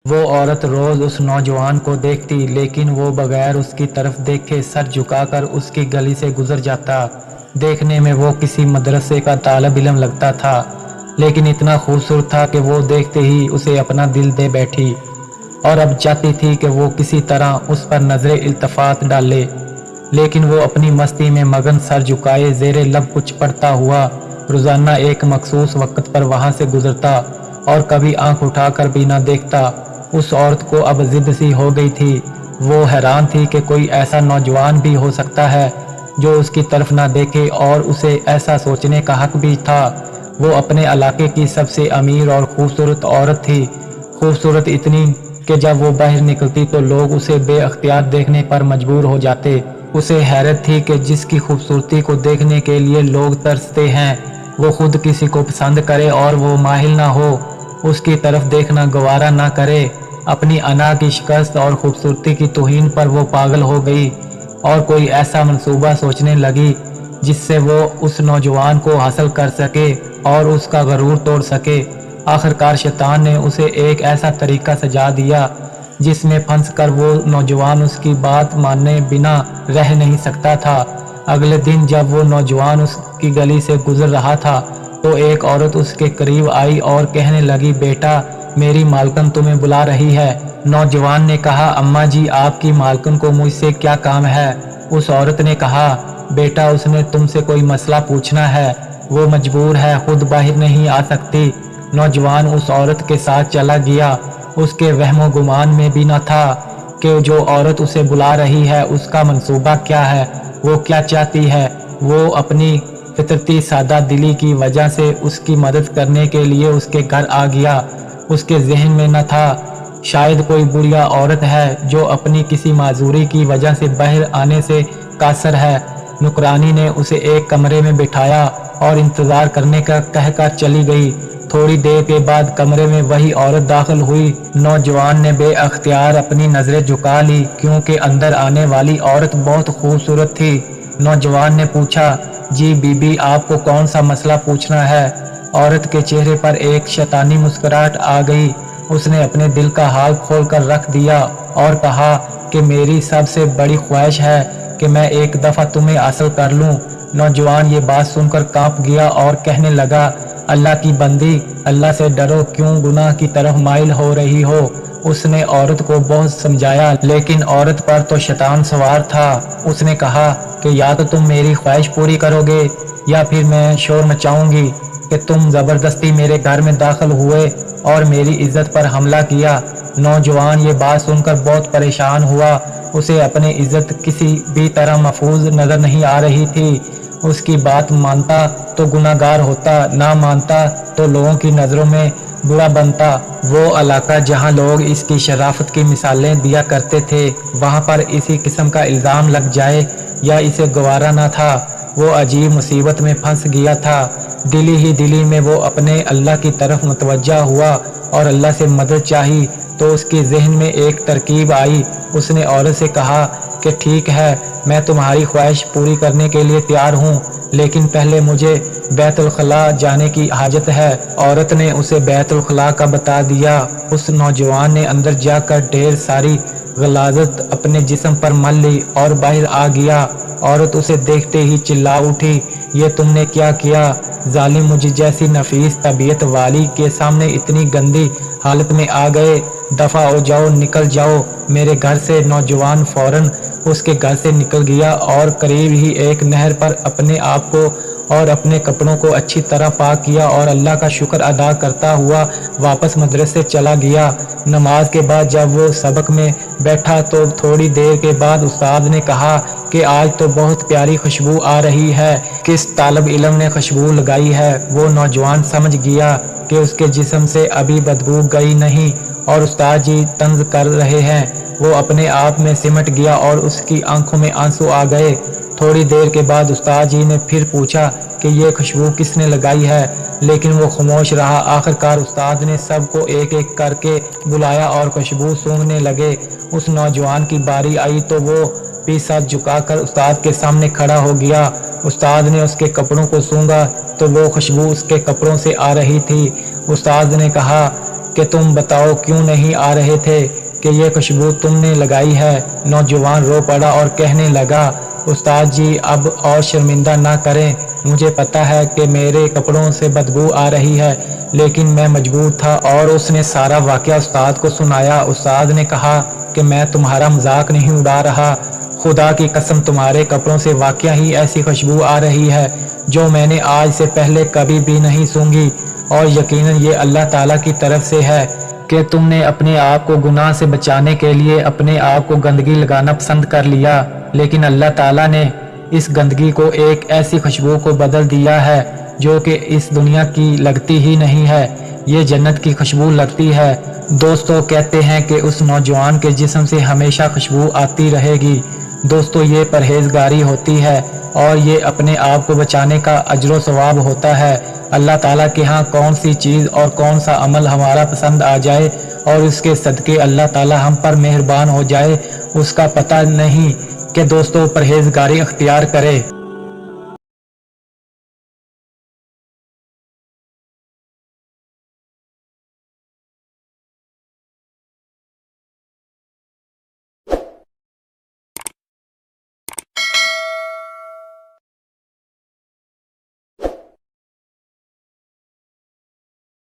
وہ عورت روز اس نوجوان کو دیکھتی، لیکن وہ بغیر اس کی طرف دیکھے سر جھکا کر اس کی گلی سے گزر جاتا۔ دیکھنے میں وہ کسی مدرسے کا طالب علم لگتا تھا، لیکن اتنا خوبصورت تھا کہ وہ دیکھتے ہی اسے اپنا دل دے بیٹھی، اور اب چاہتی تھی کہ وہ کسی طرح اس پر نظر التفات ڈالے، لیکن وہ اپنی مستی میں مگن سر جھکائے زیر لب کچھ پڑھتا ہوا روزانہ ایک مخصوص وقت پر وہاں سے گزرتا، اور کبھی آنکھ اٹھا کر بھی نہ دیکھتا۔ اس عورت کو اب ضد سی ہو گئی تھی۔ وہ حیران تھی کہ کوئی ایسا نوجوان بھی ہو سکتا ہے جو اس کی طرف نہ دیکھے، اور اسے ایسا سوچنے کا حق بھی تھا۔ وہ اپنے علاقے کی سب سے امیر اور خوبصورت عورت تھی، خوبصورت اتنی کہ جب وہ باہر نکلتی تو لوگ اسے بے اختیار دیکھنے پر مجبور ہو جاتے۔ اسے حیرت تھی کہ جس کی خوبصورتی کو دیکھنے کے لیے لوگ ترستے ہیں، وہ خود کسی کو پسند کرے اور وہ مائل نہ ہو، اس کی طرف دیکھنا گوارا نہ کرے۔ اپنی انا کی شکست اور خوبصورتی کی توہین پر وہ پاگل ہو گئی، اور کوئی ایسا منصوبہ سوچنے لگی جس سے وہ اس نوجوان کو حاصل کر سکے اور اس کا غرور توڑ سکے۔ آخرکار شیطان نے اسے ایک ایسا طریقہ سجا دیا جس میں پھنس کر وہ نوجوان اس کی بات مانے بنا رہ نہیں سکتا تھا۔ اگلے دن جب وہ نوجوان اس کی گلی سے گزر رہا تھا تو ایک عورت اس کے قریب آئی اور کہنے لگی، بیٹا، میری مالکن تمہیں بلا رہی ہے۔ نوجوان نے کہا، اماں جی، آپ کی مالکن کو مجھ سے کیا کام ہے؟ اس عورت نے کہا، بیٹا، اس نے تم سے کوئی مسئلہ پوچھنا ہے، وہ مجبور ہے، خود باہر نہیں آ سکتی۔ نوجوان اس عورت کے ساتھ چلا گیا۔ اس کے وہم و گمان میں بھی نہ تھا کہ جو عورت اسے بلا رہی ہے اس کا منصوبہ کیا ہے، وہ کیا چاہتی ہے۔ وہ اپنی فطرتی سادہ دلی کی وجہ سے اس کی مدد کرنے کے لیے اس کے گھر آ گیا۔ اس کے ذہن میں نہ تھا شاید کوئی بڑھیا عورت ہے جو اپنی کسی معذوری کی وجہ سے باہر آنے سے قاصر ہے۔ نوکرانی نے اسے ایک کمرے میں بٹھایا اور انتظار کرنے کا کہہ کر چلی گئی۔ تھوڑی دیر کے بعد کمرے میں وہی عورت داخل ہوئی۔ نوجوان نے بے اختیار اپنی نظریں جھکا لی کیونکہ اندر آنے والی عورت بہت خوبصورت تھی۔ نوجوان نے پوچھا، جی بی بی، آپ کو کون سا مسئلہ پوچھنا ہے؟ عورت کے چہرے پر ایک شیطانی مسکراہٹ آ گئی۔ اس نے اپنے دل کا حال کھول کر رکھ دیا اور کہا کہ میری سب سے بڑی خواہش ہے کہ میں ایک دفعہ تمہیں حاصل کر لوں۔ نوجوان یہ بات سن کر کانپ گیا اور کہنے لگا، اللہ کی بندی، اللہ سے ڈرو، کیوں گناہ کی طرف مائل ہو رہی ہو؟ اس نے عورت کو بہت سمجھایا، لیکن عورت پر تو شیطان سوار تھا۔ اس نے کہا کہ یا تو تم میری خواہش پوری کرو گے یا پھر میں شور مچاؤں گی کہ تم زبردستی میرے گھر میں داخل ہوئے اور میری عزت پر حملہ کیا۔ نوجوان یہ بات سن کر بہت پریشان ہوا۔ اسے اپنی عزت کسی بھی طرح محفوظ نظر نہیں آ رہی تھی۔ اس کی بات مانتا تو گناہ گار ہوتا، نہ مانتا تو لوگوں کی نظروں میں برا بنتا۔ وہ علاقہ جہاں لوگ اس کی شرافت کی مثالیں دیا کرتے تھے، وہاں پر اسی قسم کا الزام لگ جائے یا اسے گوارا نہ تھا۔ وہ عجیب مصیبت میں پھنس گیا تھا۔ دلی ہی دلی میں وہ اپنے اللہ کی طرف متوجہ ہوا اور اللہ سے مدد چاہی تو اس کے ذہن میں ایک ترکیب آئی۔ اس نے عورت سے کہا کہ ٹھیک ہے، میں تمہاری خواہش پوری کرنے کے لیے تیار ہوں، لیکن پہلے مجھے بیت الخلاء جانے کی حاجت ہے۔ عورت نے اسے بیت الخلاء کا بتا دیا۔ اس نوجوان نے اندر جا کر ڈھیر ساری غلاظت اپنے جسم پر مل لی اور باہر آ گیا۔ عورت اسے دیکھتے ہی چلا اٹھی، یہ تم نے کیا کیا؟ ظالم، مجھ جیسی نفیس طبیعت والی کے سامنے اتنی گندی حالت میں آ گئے، دفع ہو جاؤ، نکل جاؤ میرے گھر سے۔ نوجوان فوراً اس کے گھر سے نکل گیا اور قریب ہی ایک نہر پر اپنے آپ کو اور اپنے کپڑوں کو اچھی طرح پاک کیا اور اللہ کا شکر ادا کرتا ہوا واپس مدرسے چلا گیا۔ نماز کے بعد جب وہ سبق میں بیٹھا تو تھوڑی دیر کے بعد استاد نے کہا کہ آج تو بہت پیاری خوشبو آ رہی ہے، کس طالب علم نے خوشبو لگائی ہے؟ وہ نوجوان سمجھ گیا کہ اس کے جسم سے ابھی بدبو گئی نہیں اور استاد جی طنز کر رہے ہیں۔ وہ اپنے آپ میں سمٹ گیا اور اس کی آنکھوں میں آنسو آ گئے۔ تھوڑی دیر کے بعد استاد جی نے پھر پوچھا کہ یہ خوشبو کس نے لگائی ہے، لیکن وہ خاموش رہا۔ آخرکار استاد نے سب کو ایک ایک کر کے بلایا اور خوشبو سونگھنے لگے۔ اس نوجوان کی باری آئی تو وہ بھی سر جھکا کر استاد کے سامنے کھڑا ہو گیا۔ استاد نے اس کے کپڑوں کو سونگھا تو وہ خوشبو اس کے کپڑوں سے آ رہی تھی۔ استاد نے کہا کہ تم بتاؤ کیوں نہیں آ رہے تھے کہ یہ خوشبو تم نے لگائی ہے۔ نوجوان رو پڑا اور کہنے لگا، استاد جی اب اور شرمندہ نہ کریں، مجھے پتا ہے کہ میرے کپڑوں سے بدبو آ رہی ہے، لیکن میں مجبور تھا۔ اور اس نے سارا واقعہ استاد کو سنایا۔ استاد نے کہا کہ میں تمہارا مذاق نہیں اڑا رہا، خدا کی قسم تمہارے کپڑوں سے واقعہ ہی ایسی خوشبو آ رہی ہے جو میں نے آج سے پہلے کبھی بھی نہیں سونگھی، اور یقیناً یہ اللہ تعالیٰ کی طرف سے ہے کہ تم نے اپنے آپ کو گناہ سے بچانے کے لیے اپنے آپ کو گندگی لگانا پسند کر لیا، لیکن اللہ تعالیٰ نے اس گندگی کو ایک ایسی خوشبو کو بدل دیا ہے جو کہ اس دنیا کی لگتی ہی نہیں ہے، یہ جنت کی خوشبو لگتی ہے۔ دوستو کہتے ہیں کہ اس نوجوان کے جسم سے ہمیشہ خوشبو آتی رہے گی۔ دوستو یہ پرہیزگاری ہوتی ہے اور یہ اپنے آپ کو بچانے کا اجر و ثواب ہوتا ہے۔ اللہ تعالیٰ کے ہاں کون سی چیز اور کون سا عمل ہمارا پسند آ جائے اور اس کے صدقے اللہ تعالیٰ ہم پر مہربان ہو جائے، اس کا پتہ نہیں کہ دوستو پرہیزگاری اختیار کرے۔